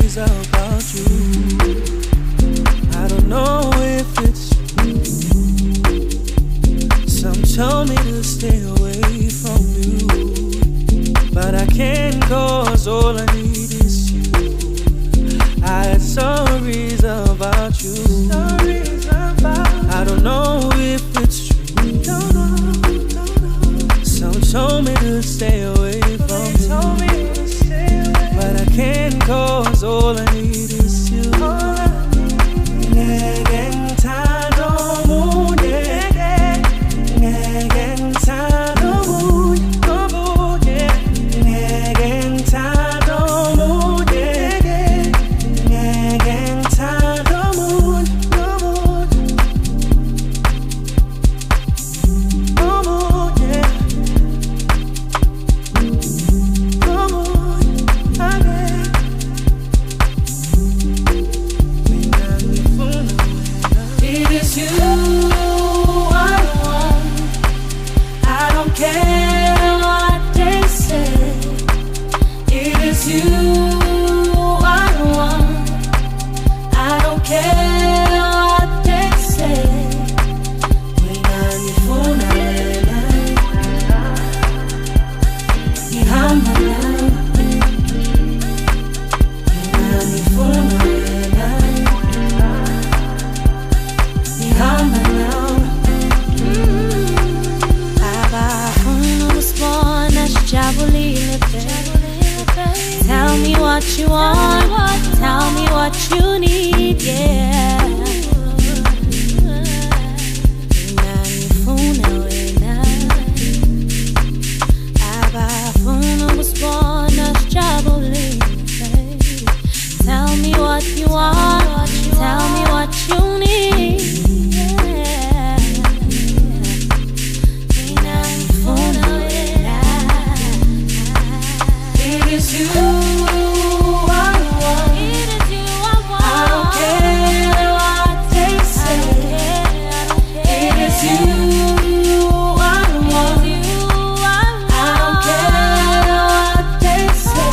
stories about you. I don't know if it's true. Some told me to stay away from you, but I can't, 'cause all I need is you. I had stories about you. I don't know if it's true. Some told me to stay away from you, but I can't, 'cause all I need is you. Tell me what you want, tell me what you need, yeah. Tell me what you want, tell me what you need, yeah. It is you I want, I don't care what they say. It is you I want, I don't care what they say.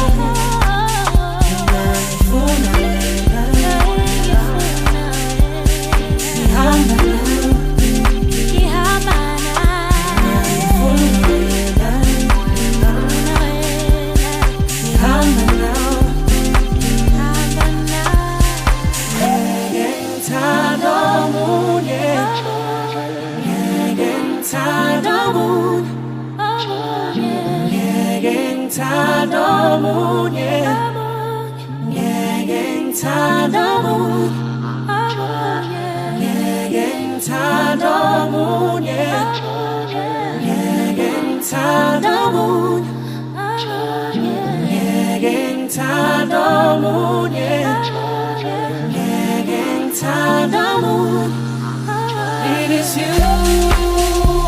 It is you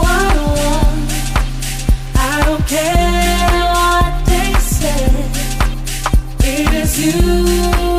I want, I don't care what they say. It is you